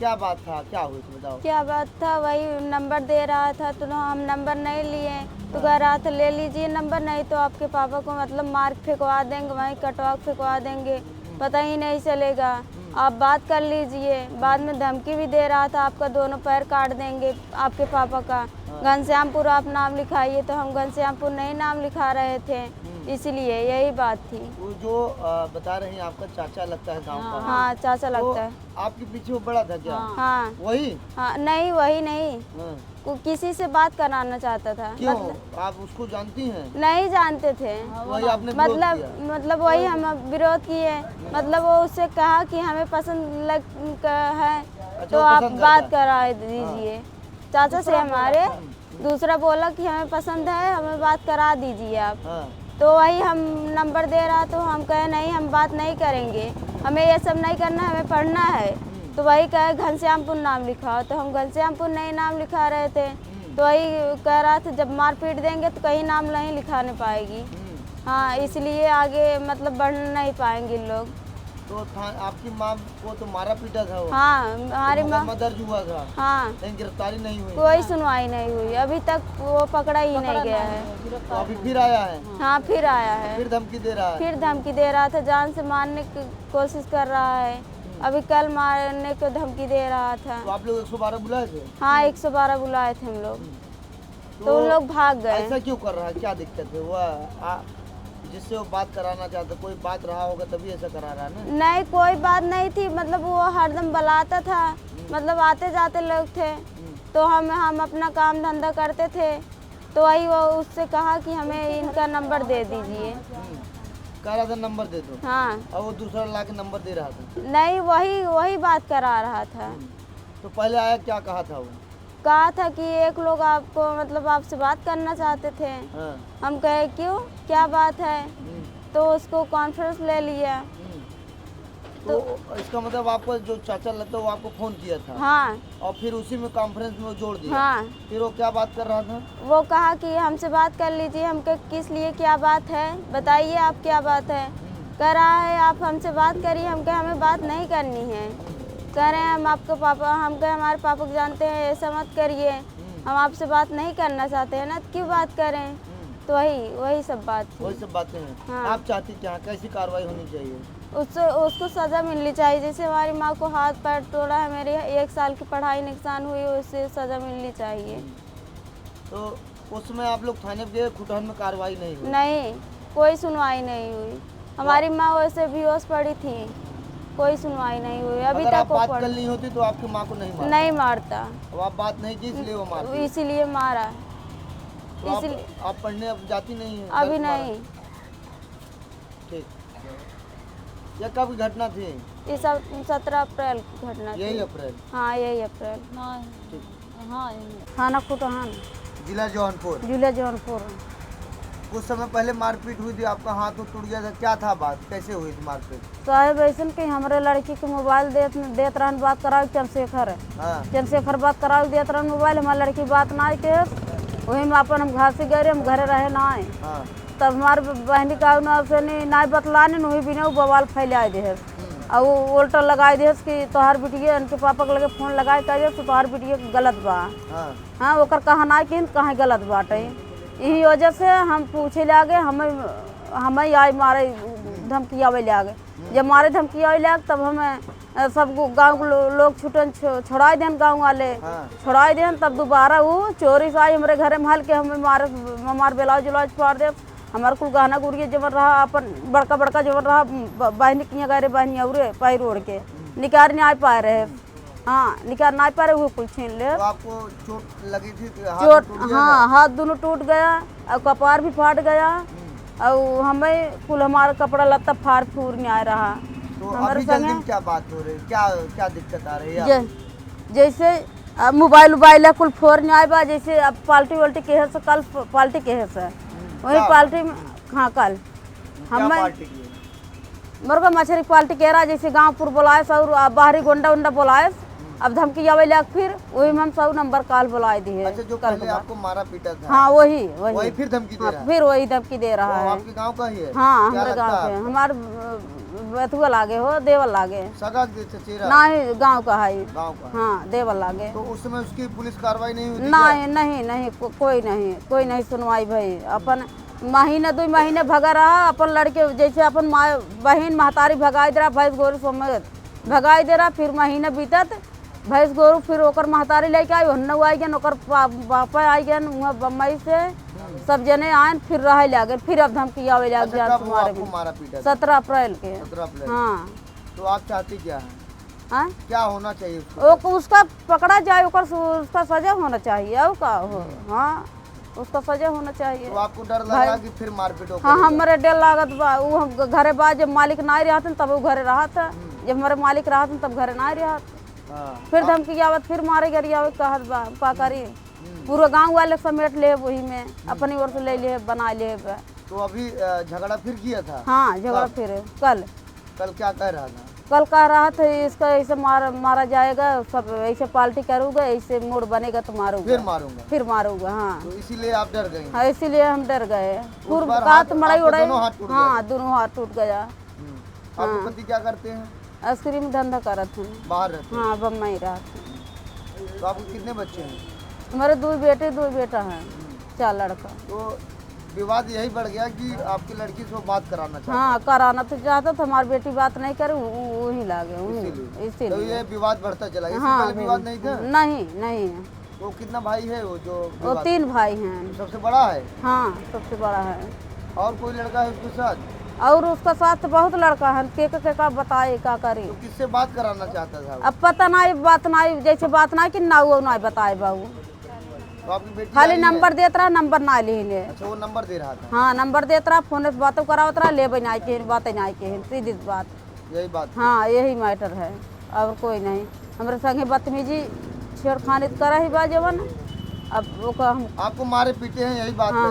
क्या बात था, क्या हुई थी बताओ। क्या बात था, वही नंबर दे रहा था तो हम नंबर नहीं लिए तो कह रहा था ले लीजिए नंबर, नहीं तो आपके पापा को मतलब मार फेंकवा देंगे, वहीं कटवा फेंकवा देंगे, पता ही नहीं चलेगा, आप बात कर लीजिए। बाद में धमकी भी दे रहा था, आपका दोनों पैर काट देंगे आपके पापा का, घनश्यामपुर आप नाम लिखाइए, तो हम घनश्यामपुर नहीं नाम लिखा रहे थे, इसलिए यही बात थी। वो जो बता रही हैं आपका चाचा लगता है गांव का। हाँ चाचा लगता है। तो आपके पीछे वो बड़ा था क्या? हाँ वही? हाँ नहीं वही नहीं, हाँ। वो किसी से बात कराना चाहता था। क्यों? आप उसको जानती हैं? नहीं जानते थे, वही आपने विरोध किया? मतलब वही हम विरोध किए, मतलब वो उससे कहा कि हमें पसंद है तो वो आप पसंद बात करता करा दीजिए चाचा से हमारे। दूसरा बोला कि हमें पसंद है, हमें बात करा दीजिए आप। हाँ। तो वही हम नंबर दे रहा तो हम कहे नहीं हम बात नहीं करेंगे, हमें ये सब नहीं करना, हमें पढ़ना है। तो वही कहे घनश्यामपुर नाम लिखाओ, तो हम घनश्यामपुर नहीं नाम लिखा रहे थे। तो वही कह रहा था जब मार पीट देंगे तो कहीं नाम नहीं लिखाने पाएगी। हाँ इसलिए आगे मतलब बढ़ नहीं पाएंगे लोग। तो आपकी माँ को तो मारा पीटा था वो? हाँ हमारी माँ दर्ज हुआ था? हाँ लेकिन गिरफ्तारी नहीं हुई? कोई सुनवाई नहीं हुई, अभी तक वो पकड़ा ही नहीं गया है। तो अभी फिर आया है? हाँ फिर आया है, फिर धमकी दे रहा है? फिर धमकी दे रहा था, जान से मारने की कोशिश कर रहा है, अभी कल मारने को धमकी दे रहा था। तो आप लोग 112 बुलाए थे? हाँ 112 बुलाए थे हम लोग, तो उन लोग भाग गए। ऐसा क्यों कर रहा है, क्या दिक्कत है? वो जिससे वो बात कराना चाहता, कोई बात रहा होगा तभी ऐसा करा रहा है ना? नहीं कोई बात नहीं थी, मतलब वो हरदम बुलाता था, मतलब आते जाते लोग थे, तो हम अपना काम धंधा करते थे, तो वही वो उससे कहा कि हमें इनका नंबर दे दीजिए। कह रहा था नंबर दे दो। हाँ और वो दूसरा ला के नंबर दे रहा था? नहीं वही बात करा रहा था। तो पहले आया क्या कहा था वो? कहा था कि एक लोग आपको मतलब आपसे बात करना चाहते थे। हाँ। हम कहे क्यों, क्या बात है, तो उसको कॉन्फ्रेंस ले लिया। तो इसका मतलब आपको जो चाचा लगता है वो आपको फोन किया था? हाँ। और फिर उसी में कॉन्फ्रेंस में वो जोड़ दिया? हाँ। फिर वो क्या बात कर रहा था? वो कहा कि हमसे बात कर लीजिए, हम कहे किस लिए, क्या बात है बताइए आप, क्या बात है। कह रहा है आप हमसे बात करिए, हम कहे हमें बात नहीं करनी है। कह रहे हैं हम आपके पापा, हम कहे हमारे पापा को जानते हैं, ऐसा मत करिए, हम आपसे बात नहीं करना चाहते हैं ना, तो क्यों बात करें। तो वही सब बात थी। वही सब बातें हैं। हाँ। आप चाहती क्या, कैसी कार्रवाई होनी चाहिए? उसको सज़ा मिलनी चाहिए, जैसे हमारी माँ को हाथ पैर तोड़ा है, मेरी 1 साल की पढ़ाई नुकसान हुई, उससे सज़ा मिलनी चाहिए। तो उसमें आप लोग थाने पे गए, खुटहन में कार्रवाई नहीं हुई? नहीं कोई सुनवाई नहीं हुई, हमारी माँ वैसे बेहोश पड़ी थी, कोई सुनवाई नहीं हुई अभी अगर तक। आप बात करनी होती तो आपकी माँ को नहीं मारता? नहीं मारता, अब आप बात नहीं की इसलिए वो मारती? इसीलिए मारा। तो आप पढ़ने अब जाती नहीं है? अभी नहीं। ठीक। यह कब की घटना थी? ये सब 17 अप्रैल की घटना थी। यही अप्रैल? हाँ यही अप्रैल। ठीक। हाँ थाना खुटहान, जिला जौनपुर? जिला जौनपुर। कुछ समय पहले मारपीट हुई थी, आपका हाथ तो टूट गया था, क्या था बात, कैसे हुई थी मारपीट? साहब ऐसा कि हमारे लड़की को मोबाइल देत रहन, बात कराओ चंद्रशेखर। हाँ। चंद्रशेखर बात कराओ देत रहन मोबाइल, हमारी लड़की बात ना के वही में अपन हम घर से गए, हम घरे रहे ना आए। हाँ। तब हमारे बहनी का ना बतलाने वही भी नहीं बवाल फैला दे, और वो उल्टा लगाए दे कि तोहार बिटिया उनके पापा के लगे फोन लगाए कह तो तोहार बिटिया गलत बा। हाँ ओकर कहा ना कि कहाँ गलत बाटे, यही वजह से हम पूछे लागे, हमें आई मारे धमकी आवे लागे। जब मारे धमकी आवे लागे तब हमें सब गांव के लोग छुटन छोड़ाए देन, गांव वाले छोड़ाए देन, तब दोबारा वो चोरी से आई हमारे घरे में हल के हमें मार ब्लाउज उलाउज फाड़ दे, हमारे कुल गहना गुड़िया जमन रहा, अपन बड़का बड़का जमन रहा, बहनी किया गए बहनी और पैर ओढ़ के निकार नहीं आ पाए रहे। हाँ निकार नहीं पा रहे, वो कुल छीन ले। तो आपको चोट लगी थी? चोट हाँ, हाथ दोनों टूट गया और कपार भी फाट गया, और हमें कुल हमारा कपड़ा लत्ता फाड़ फूर नहीं आ रहा। तो अभी जल्दी में क्या बात हो रही, क्या दिक्कत आ रही है? जैसे मोबाइल उबाइल है कुल फोर नहीं आए बा, जैसे अब पार्टी वाल्टी के से कल पार्टी के से वही पार्टी में। हाँ कल हमें मुर्गा मछली पार्टी कह रहा, जैसे गाँवपुर बुलाए और बाहरी गोंडा उंडा बुलाए, अब धमकी आवे लग, फिर वही में हम 100 नंबर कॉल बुलाए दिए। अच्छा, जो पहले आपको मारा पीटा था? हाँ वही फिर धमकी दे रहा है? फिर वही धमकी दे रहा है। आपके गांव का ही है? हाँ हमारे गाँव के, हमारे बथुआ लागे हो देवल लागे सगा चचेरा ना ही गांव का है गांव का। हाँ देवल लागे तो उस समय उसकी पुलिस कार्रवाई नहीं हुई थी नहीं नहीं नहीं कोई नहीं सुनवाई भाई अपन महीने 2 महीने भगा रहा अपन लड़के जैसे अपन बहन महतारी भगाई दे रहा भैंस गोरू समेत भगाई दे रहा फिर महीने बीतत भैंस गोरू फिर ओकर महतारी लेके आई हन्नू आई गन ओकर पापा आई गन वहाँ बम्बई से सब जने आए फिर रह लगे फिर अब धमकी आवे लग अच्छा, जा कब वो तुम्हारे आपको मारा पीटा 17 अप्रैल के 17 अप्रैल हाँ तो आप चाहती क्या है हाँ क्या होना चाहिए उसको? उसका पकड़ा जाए उसका सजा होना चाहिए और का हो हाँ उसका सजा होना चाहिए तो आपको डर लगा कि फिर मारपीट हाँ हमारे डर लागत बा वो हम घरे बाद जब मालिक ना रहते तब वो घरे रहा था जब हमारे मालिक रहते तब घरे ना रहा हाँ। फिर धमकी आवत फिर मारे गरी आवत कहत बा का करी पूरा गांव वाले समेट ले वही में अपनी ओर से ले ले बना ले तो अभी झगड़ा फिर किया था हाँ झगड़ा फिर कल क्या कह रहा था कल कह रहा था इसका ऐसे मारा जाएगा सब ऐसे पार्टी करूँगा ऐसे मूड बनेगा तो मारूंगा फिर मारूंगा हाँ तो इसीलिए आप डर गए हाँ इसीलिए हम डर गए पूर्व हाथ मड़ाई उड़ाई हाँ दोनों हाथ टूट गया आपके पति क्या करते हैं आइसक्रीम धंधा करते हैं बाहर रहते हाँ बम्बई रहते हैं तो आपको कितने बच्चे हैं हमारे 2 बेटे 2 बेटा हैं 4 लड़का तो विवाद यही बढ़ गया कि आपकी लड़की से वो बात कराना चाहते हाँ कराना तो चाहता था हमारी बेटी बात नहीं करे वही लागे तो इसीलिए ये विवाद बढ़ता चला इससे हाँ पहले विवाद नहीं था नहीं तो कितना भाई है वो जो वो 3 भाई हैं सबसे बड़ा है हाँ सबसे बड़ा है और कोई लड़का है उसके साथ और उसका साथ तो बहुत लड़का है के का बताए का करे तो किससे बात कराना चाहता था अब पता नहीं बात नहीं जैसे बात नहीं कि ना वो नहीं बताए बाबू तो आपकी बेटी खाली आई है? नंबर देता रहा नंबर ना ले अच्छा वो नंबर दे रहा था हाँ नंबर देता रहा फोन से बातों करावत रहा ले बनाए के बातें नहीं के सीधी बात यही बात हाँ यही मैटर है और कोई नहीं हमारे संगे बदतमीजी छेड़खानी करा ही बा जवन अब वो हम आपको मारे पीटे हैं यही बात हाँ, है